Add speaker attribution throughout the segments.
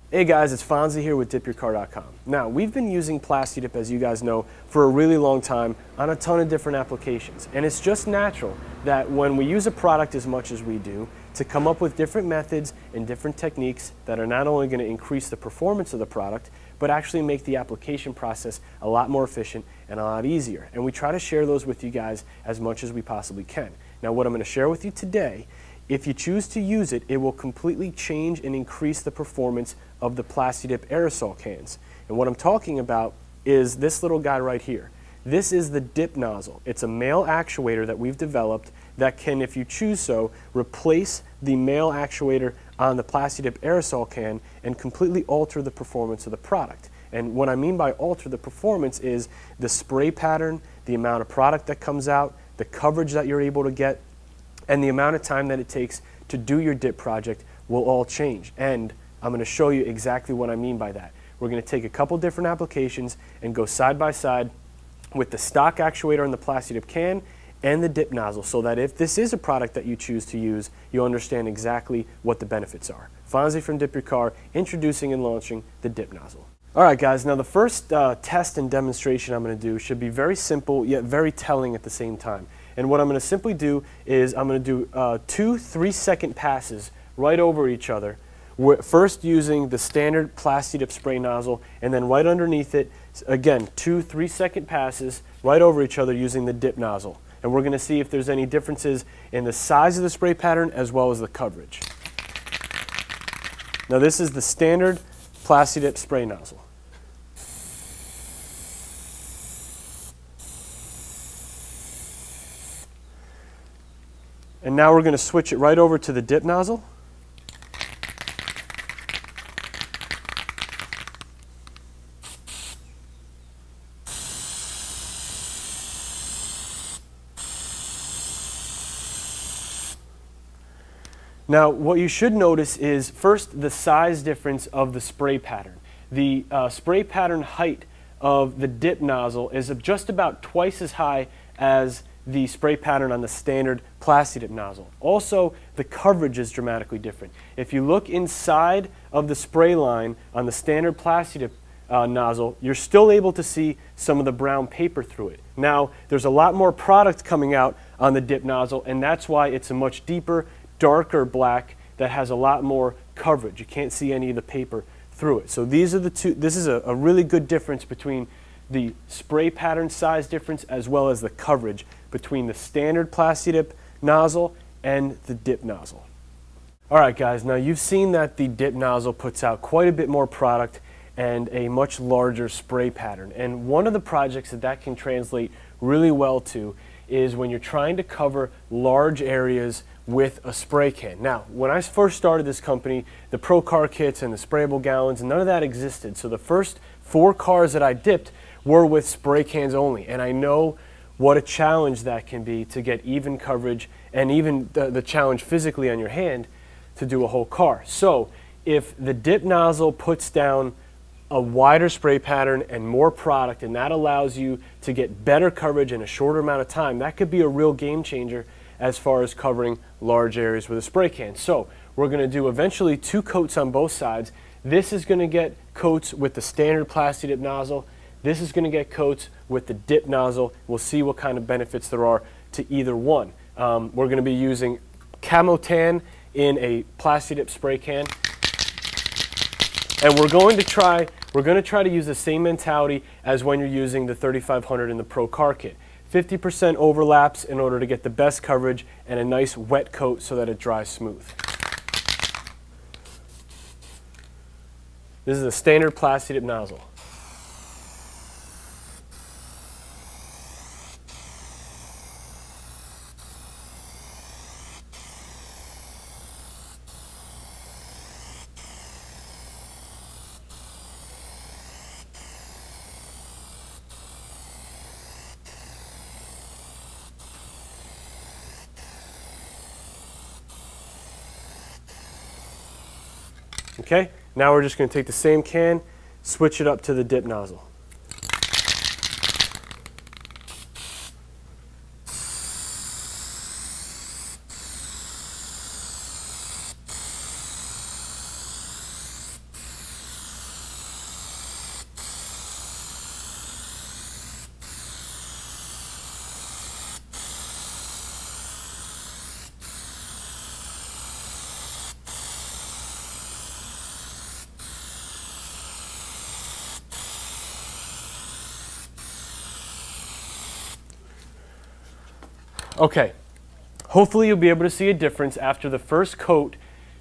Speaker 1: Hey guys, it's Fonzie here with DipYourCar.com. Now, we've been using Plasti Dip, as you guys know, for a really long time on a ton of different applications. And it's just natural that when we use a product as much as we do, to come up with different methods and different techniques that are not only going to increase the performance of the product, but actually make the application process a lot more efficient and a lot easier. And we try to share those with you guys as much as we possibly can. Now, what I'm going to share with you today, if you choose to use it, it will completely change and increase the performance of the Plasti Dip aerosol cans. And what I'm talking about is this little guy right here. This is the dip nozzle. It's a male actuator that we've developed that can, if you choose so, replace the male actuator on the Plasti Dip aerosol can and completely alter the performance of the product. And what I mean by alter the performance is the spray pattern, the amount of product that comes out, the coverage that you're able to get, and the amount of time that it takes to do your dip project will all change. And I'm going to show you exactly what I mean by that. We're going to take a couple different applications and go side by side with the stock actuator on the Plasti Dip can and the dip nozzle, so that if this is a product that you choose to use, you'll understand exactly what the benefits are. Fonzie from Dip Your Car, introducing and launching the dip nozzle. Alright guys, now the first test and demonstration I'm going to do should be very simple yet very telling at the same time. And what I'm going to simply do is I'm going to do 2 3-second passes right over each other. We're first using the standard Plasti Dip spray nozzle, and then right underneath it, again, 2 3-second passes right over each other using the dip nozzle. And we're going to see if there's any differences in the size of the spray pattern as well as the coverage. Now this is the standard Plasti Dip spray nozzle. And now we're going to switch it right over to the dip nozzle. Now, what you should notice is, first, the size difference of the spray pattern. The spray pattern height of the dip nozzle is just about twice as high as the spray pattern on the standard Plasti Dip nozzle. Also, the coverage is dramatically different. If you look inside of the spray line on the standard Plasti Dip nozzle, you're still able to see some of the brown paper through it. Now, there's a lot more product coming out on the dip nozzle, and that's why it's a much deeper, darker black that has a lot more coverage. You can't see any of the paper through it. So these are the two. This is a really good difference between the spray pattern size difference as well as the coverage between the standard Plasti Dip nozzle and the dip nozzle. Alright guys, now you've seen that the dip nozzle puts out quite a bit more product and a much larger spray pattern. And one of the projects that can translate really well to is when you're trying to cover large areas with a spray can. Now, when I first started this company, the Pro Car kits and the sprayable gallons, none of that existed. So the first 4 cars that I dipped were with spray cans only. And I know what a challenge that can be to get even coverage and even the challenge physically on your hand to do a whole car. So if the dip nozzle puts down a wider spray pattern and more product, and that allows you to get better coverage in a shorter amount of time, that could be a real game changer as far as covering large areas with a spray can. So we're going to do eventually 2 coats on both sides. This is going to get coats with the standard Plasti Dip nozzle. This is going to get coats with the dip nozzle. We'll see what kind of benefits there are to either one. We're going to be using Camo Tan in a Plasti Dip spray can. And we're going to try to use the same mentality as when you're using the 3500 in the Pro Car kit. 50% overlaps in order to get the best coverage and a nice wet coat so that it dries smooth. This is a standard Plasti Dip nozzle. Okay, now we're just going to take the same can, switch it up to the dip nozzle. Okay, hopefully you'll be able to see a difference after the first coat.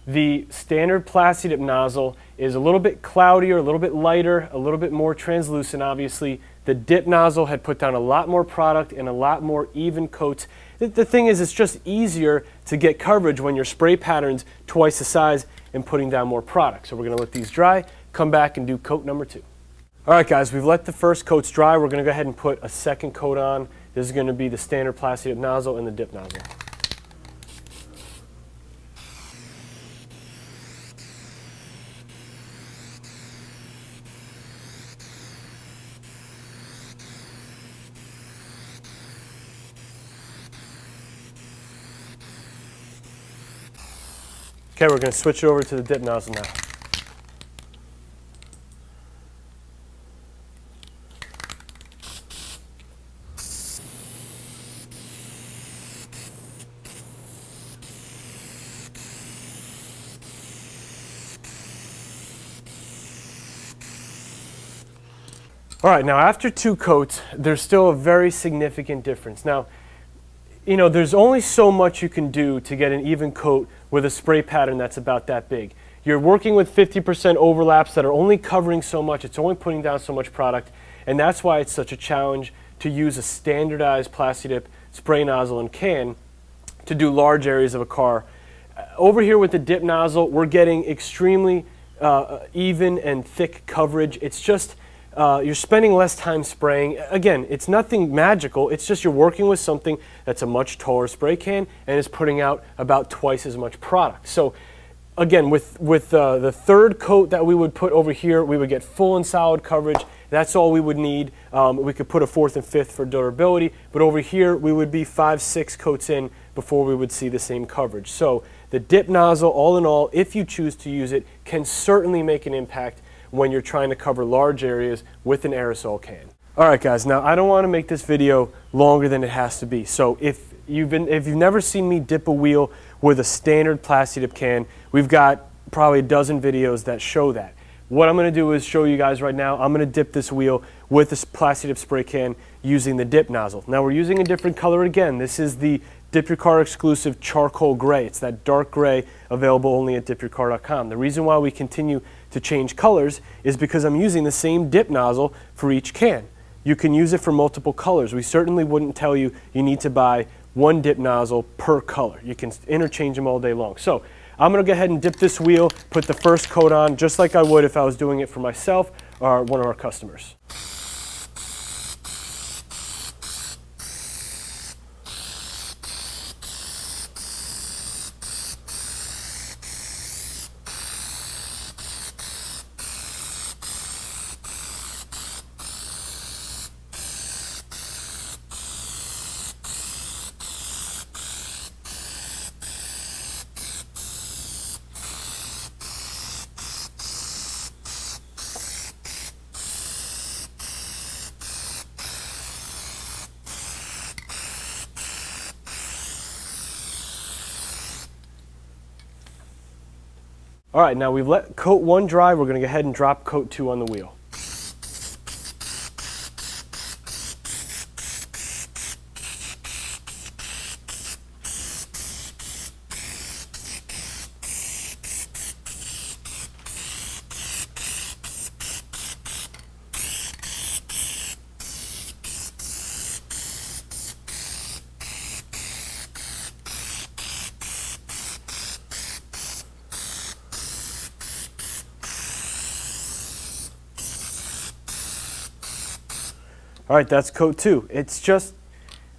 Speaker 1: The standard Plasti Dip nozzle is a little bit cloudier, a little bit lighter, a little bit more translucent obviously. The dip nozzle had put down a lot more product and a lot more even coats. The thing is, it's just easier to get coverage when your spray pattern's twice the size and putting down more product. So we're going to let these dry, come back and do coat number 2. All right guys, we've let the first coats dry. We're going to go ahead and put a second coat on. This is going to be the standard Plasti Dip nozzle and the dip nozzle. Okay, we're going to switch over to the dip nozzle now. All right, now after 2 coats, there's still a very significant difference. Now, you know, there's only so much you can do to get an even coat with a spray pattern that's about that big. You're working with 50% overlaps that are only covering so much, it's only putting down so much product, and that's why it's such a challenge to use a standardized Plasti Dip spray nozzle and can to do large areas of a car. Over here with the dip nozzle, we're getting extremely even and thick coverage. It's just you're spending less time spraying. Again, it's nothing magical. It's just you're working with something that's a much taller spray can and is putting out about twice as much product. So again, with the third coat that we would put over here, we would get full and solid coverage. That's all we would need. We could put a 4th and 5th for durability, but over here we would be 5, 6 coats in before we would see the same coverage. So the dip nozzle, all in all, if you choose to use it, can certainly make an impact when you're trying to cover large areas with an aerosol can. All right guys, now I don't want to make this video longer than it has to be. So if you've never seen me dip a wheel with a standard Plasti Dip can, we've got probably a dozen videos that show that. What I'm going to do is show you guys right now. I'm going to dip this wheel with this Plasti Dip spray can using the dip nozzle. Now we're using a different color again. This is the DipYourCar exclusive charcoal gray. It's that dark gray available only at DipYourCar.com. The reason why we continue to change colors is because I'm using the same dip nozzle for each can. You can use it for multiple colors. We certainly wouldn't tell you you need to buy one dip nozzle per color. You can interchange them all day long. So I'm going to go ahead and dip this wheel, put the first coat on just like I would if I was doing it for myself or one of our customers. All right, now we've let coat 1 dry. We're going to go ahead and drop coat 2 on the wheel. All right, that's coat 2. It's just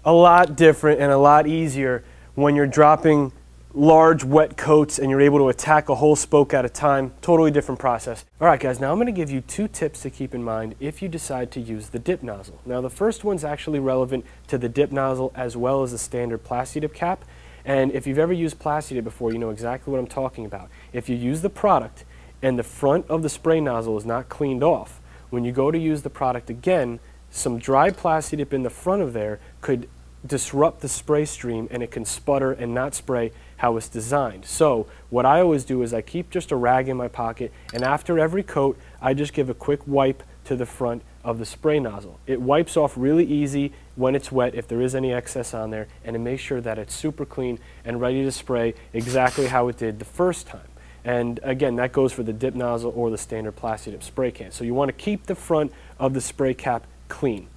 Speaker 1: a lot different and a lot easier when you're dropping large wet coats and you're able to attack a whole spoke at a time. Totally different process. All right guys, now I'm going to give you 2 tips to keep in mind if you decide to use the dip nozzle. Now the first one's actually relevant to the dip nozzle as well as the standard Plasti Dip cap. And if you've ever used Plasti Dip before, you know exactly what I'm talking about. If you use the product and the front of the spray nozzle is not cleaned off, when you go to use the product again, some dry Plasti Dip in the front of there could disrupt the spray stream and it can sputter and not spray how it's designed. So what I always do is I keep just a rag in my pocket, and after every coat I just give a quick wipe to the front of the spray nozzle. It wipes off really easy when it's wet if there is any excess on there, and to make sure that it's super clean and ready to spray exactly how it did the first time. And again, that goes for the dip nozzle or the standard Plasti Dip spray can. So you want to keep the front of the spray cap clean.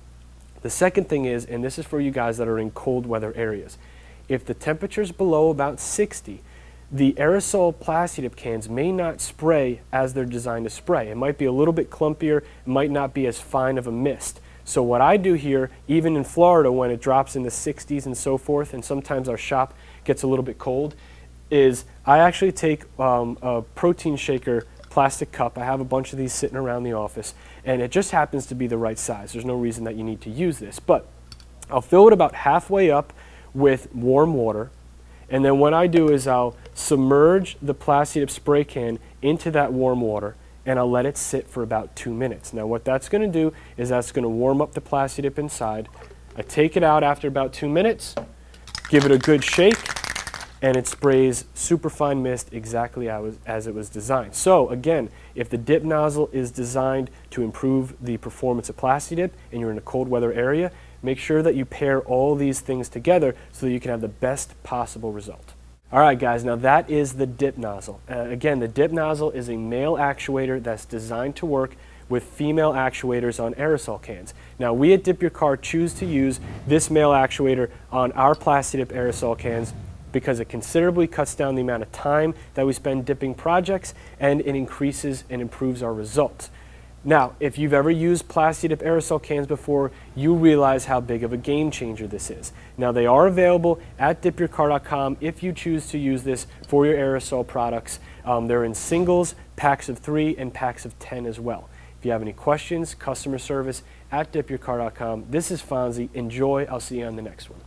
Speaker 1: The second thing is, and this is for you guys that are in cold weather areas, if the temperature is below about 60, the aerosol Plasti Dip cans may not spray as they're designed to spray. It might be a little bit clumpier, it might not be as fine of a mist. So what I do here, even in Florida when it drops in the 60s and so forth, and sometimes our shop gets a little bit cold, is I actually take a protein shaker plastic cup. I have a bunch of these sitting around the office, and it just happens to be the right size. There's no reason that you need to use this, but I'll fill it about halfway up with warm water, and then what I do is I'll submerge the Plasti Dip spray can into that warm water, and I'll let it sit for about 2 minutes. Now what that's going to do is that's going to warm up the Plasti Dip inside. I take it out after about 2 minutes, give it a good shake, and it sprays super fine mist exactly as it was designed. So again, if the dip nozzle is designed to improve the performance of Plasti Dip and you're in a cold weather area, make sure that you pair all these things together so that you can have the best possible result. Alright guys, now that is the dip nozzle. Again, the dip nozzle is a male actuator that's designed to work with female actuators on aerosol cans. Now we at DipYourCar choose to use this male actuator on our Plasti Dip aerosol cans because it considerably cuts down the amount of time that we spend dipping projects, and it increases and improves our results. Now, if you've ever used Plasti Dip aerosol cans before, you realize how big of a game changer this is. Now, they are available at DipYourCar.com if you choose to use this for your aerosol products. They're in singles, packs of 3, and packs of 10 as well. If you have any questions, customer service at DipYourCar.com. This is Fonzie. Enjoy. I'll see you on the next one.